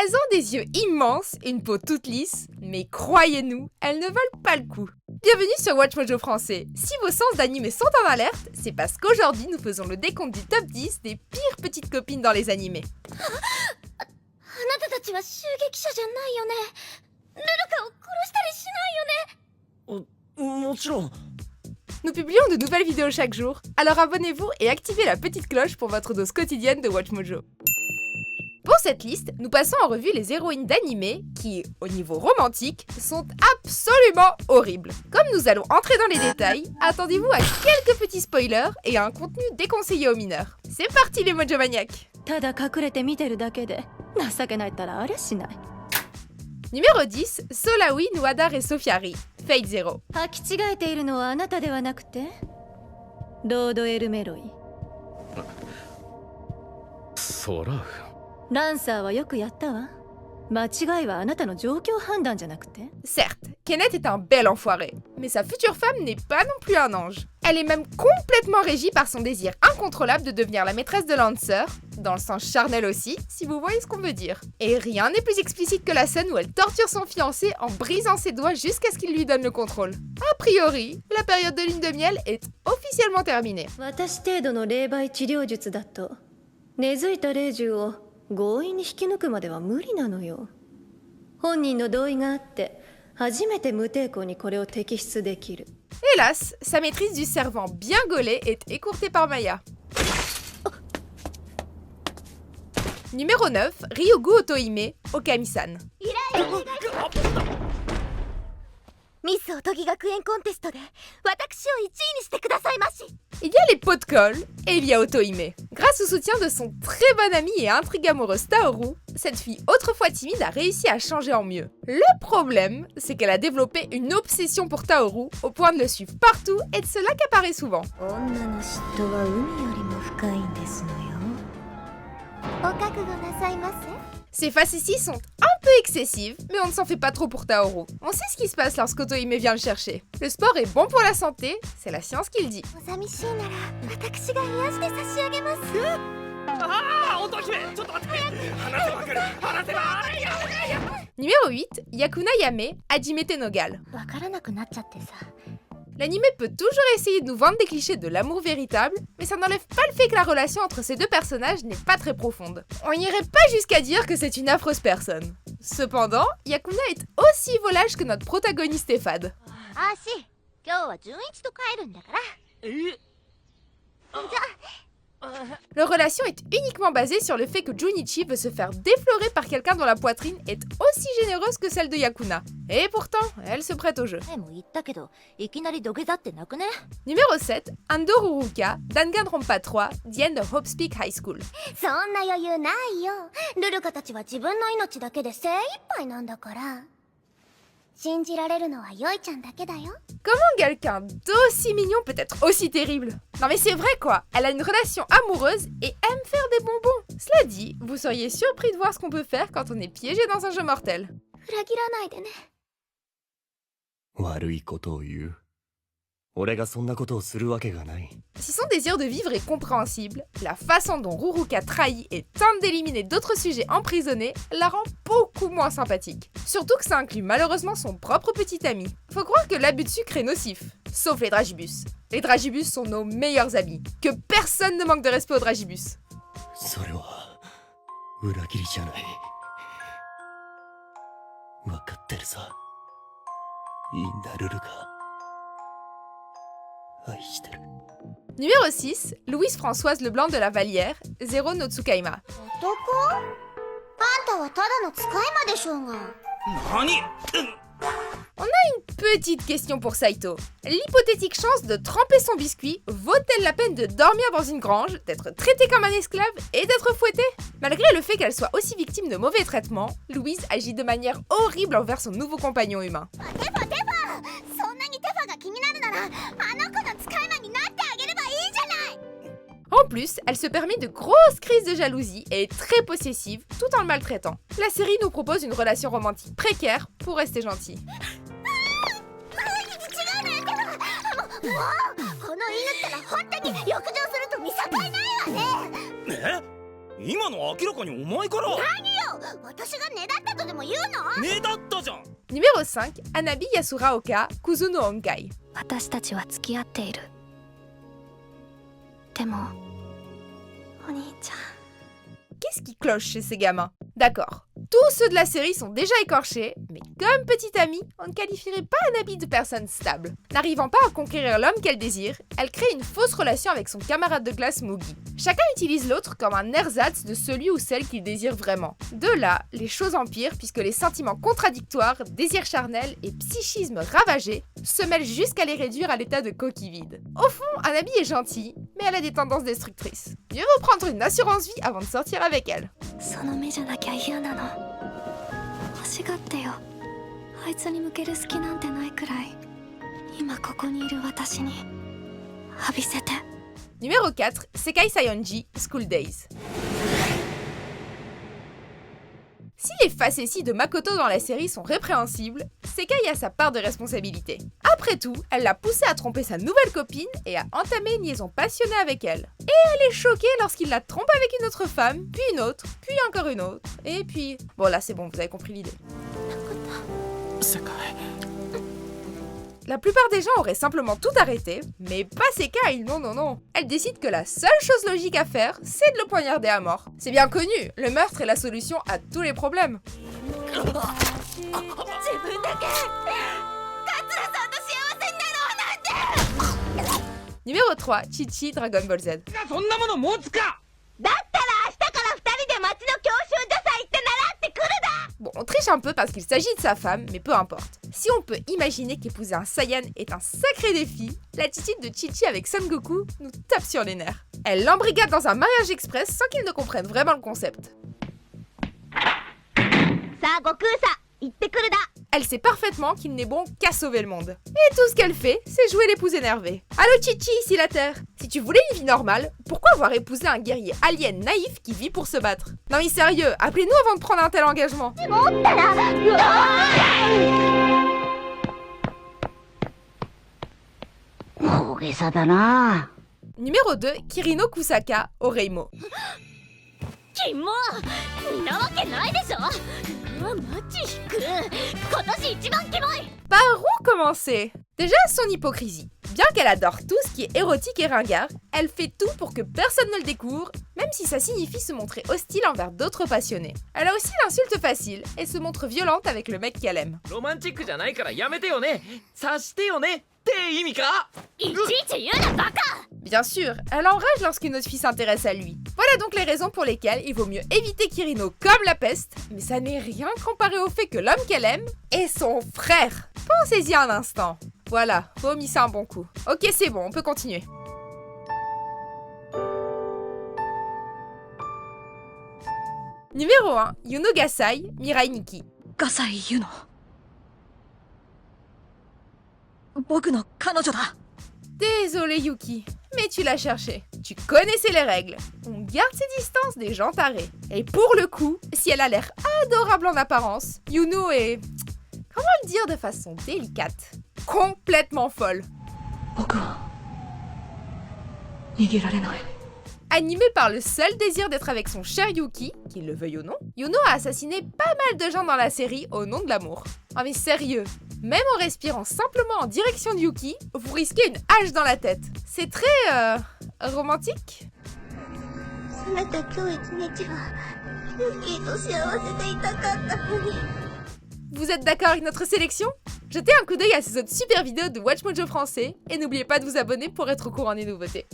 Elles ont des yeux immenses, une peau toute lisse, mais croyez-nous, elles ne valent pas le coup. Bienvenue sur WatchMojo français. Si vos sens d'animé sont en alerte, c'est parce qu'aujourd'hui nous faisons le décompte du top 10 des pires petites copines dans les animés. Nous publions de nouvelles vidéos chaque jour, alors abonnez-vous et activez la petite cloche pour votre dose quotidienne de WatchMojo. Pour cette liste, nous passons en revue les héroïnes d'animé qui, au niveau romantique, sont absolument horribles. Comme nous allons entrer dans les détails, attendez-vous à quelques petits spoilers et à un contenu déconseillé aux mineurs. C'est parti les Mojomaniacs! Numéro 10, Solawi, Nouadar et Sophiari, Fate Zero. Certes, Kenneth est un bel enfoiré, mais sa future femme n'est pas non plus un ange. Elle est même complètement régie par son désir incontrôlable de devenir la maîtresse de Lancer, dans le sens charnel aussi, si vous voyez ce qu'on veut dire. Et rien n'est plus explicite que la scène où elle torture son fiancé en brisant ses doigts jusqu'à ce qu'il lui donne le contrôle. A priori, la période de lune de miel est officiellement terminée. Hélas, sa maîtrise du servant bien gaulé est écourtée par Maya. Numéro 9, Ryugu Otohime, Okami-san. Il y a les pots de colle et il y a Otohime. Grâce au soutien de son très bon ami et intrigue amoureuse Taoru, cette fille autrefois timide a réussi à changer en mieux. Le problème, c'est qu'elle a développé une obsession pour Taoru au point de le suivre partout et de se l'accaparer souvent. Ces facéties sont un peu excessives, mais on ne s'en fait pas trop pour Taoru. On sait ce qui se passe lorsqu'Otohime vient le chercher. Le sport est bon pour la santé, c'est la science qui le dit. Numéro 8, Yakuna Yame, Hajime Tenogal. L'anime peut toujours essayer de nous vendre des clichés de l'amour véritable, mais ça n'enlève pas le fait que la relation entre ces deux personnages n'est pas très profonde. On n'irait pas jusqu'à dire que c'est une affreuse personne. Cependant, Yakuna est aussi volage que notre protagoniste est fade. Leur relation est uniquement basée sur le fait que Junichi veut se faire déflorer par quelqu'un dont la poitrine est aussi généreuse que celle de Yakuna. Et pourtant, elle se prête au jeu. Numéro 7, Ando Ruruka, Danganronpa 3, The End of Hope's Peak High School. Comment quelqu'un d'aussi mignon peut être aussi terrible? Non mais c'est vrai quoi, elle a une relation amoureuse et aime faire des bonbons. Cela dit, vous seriez surpris de voir ce qu'on peut faire quand on est piégé dans un jeu mortel. Si son désir de vivre est compréhensible, la façon dont Ruruka trahit et tente d'éliminer d'autres sujets emprisonnés la rend beaucoup moins sympathique. Surtout que ça inclut malheureusement son propre petit ami. Faut croire que l'abus de sucre est nocif, sauf les dragibus. Les dragibus sont nos meilleurs amis. Que personne ne manque de respect aux dragibus. Numéro 6, Louise Françoise Leblanc de la Vallière, Zero no Tsukaima. On a une petite question pour Saito. L'hypothétique chance de tremper son biscuit vaut-elle la peine de dormir dans une grange, d'être traitée comme un esclave et d'être fouettée? Malgré le fait qu'elle soit aussi victime de mauvais traitements, Louise agit de manière horrible envers son nouveau compagnon humain. En plus, elle se permet de grosses crises de jalousie et est très possessive tout en le maltraitant. La série nous propose une relation romantique précaire pour rester gentille. Numéro 5, Hanabi Yasuraoka, Kuzu no Honkai. 私たちは付き合っている。でもお兄ちゃん。 Qu'est-ce qui cloche chez ces gamins? D'accord, tous ceux de la série sont déjà écorchés, mais comme petite amie, on ne qualifierait pas Hanabi de personne stable. N'arrivant pas à conquérir l'homme qu'elle désire, elle crée une fausse relation avec son camarade de classe Mugi. Chacun utilise l'autre comme un ersatz de celui ou celle qu'il désire vraiment. De là, les choses empirent puisque les sentiments contradictoires, désirs charnels et psychisme ravagé se mêlent jusqu'à les réduire à l'état de coquille vide. Au fond, Hanabi est gentille, mais elle a des tendances destructrices. Mieux vaut prendre une assurance vie avant de sortir avec elle. その目じゃなきゃ嫌なの。欲しがってよ。あいつに向ける隙なんてないくらい。今ここにいる私に浴びせて。 Numéro 4, Sekai Sayonji, School Days. Si les facéties de Makoto dans la série sont répréhensibles, Sekai a sa part de responsabilité. Après tout, elle l'a poussé à tromper sa nouvelle copine et à entamer une liaison passionnée avec elle. Et elle est choquée lorsqu'il la trompe avec une autre femme, puis une autre, puis encore une autre, et puis... Bon là c'est bon, vous avez compris l'idée. La plupart des gens auraient simplement tout arrêté, mais pas Sekai, non. Elle décide que la seule chose logique à faire, c'est de le poignarder à mort. C'est bien connu, le meurtre est la solution à tous les problèmes. Numéro 3, Chi-Chi, Dragon Ball Z. Bon, on triche un peu parce qu'il s'agit de sa femme, mais peu importe. Si on peut imaginer qu'épouser un Saiyan est un sacré défi, l'attitude de Chi-Chi avec Son Goku nous tape sur les nerfs. Elle l'embrigade dans un mariage express sans qu'il ne comprenne vraiment le concept. Elle sait parfaitement qu'il n'est bon qu'à sauver le monde. Et tout ce qu'elle fait, c'est jouer l'épouse énervée. Allo Chi-Chi, ici la Terre. Si tu voulais une vie normale, pourquoi avoir épousé un guerrier alien naïf qui vit pour se battre? Non mais sérieux, appelez-nous avant de prendre un tel engagement. Numéro 2, Kirino Kusaka, Oreimo. Par où commencer? Déjà son hypocrisie. Bien qu'elle adore tout ce qui est érotique et ringard, elle fait tout pour que personne ne le découvre, même si ça signifie se montrer hostile envers d'autres passionnés. Elle a aussi l'insulte facile et se montre violente avec le mec qu'elle aime. Bien sûr, elle enrage lorsqu'une autre fille s'intéresse à lui. Voilà donc les raisons pour lesquelles il vaut mieux éviter Kirino comme la peste, mais ça n'est rien comparé au fait que l'homme qu'elle aime est son frère. Pensez-y un instant. Voilà, vomissez un bon coup. Ok, c'est bon, on peut continuer. Numéro 1, Yuno Gasai, Mirai Nikki. Gasai Yuno. Désolé Yuki, mais tu l'as cherché. Tu connaissais les règles. On garde ses distances des gens tarés. Et pour le coup, si elle a l'air adorable en apparence, Yuno est... Comment le dire de façon délicate? Complètement folle. Animée par le seul désir d'être avec son cher Yuki, qu'il le veuille ou non, Yuno a assassiné pas mal de gens dans la série au nom de l'amour. Oh mais sérieux, même en respirant simplement en direction de Yuki, vous risquez une hache dans la tête. C'est très... romantique. Vous êtes d'accord avec notre sélection? Jetez un coup d'œil à ces autres super vidéos de WatchMojo français et n'oubliez pas de vous abonner pour être au courant des nouveautés.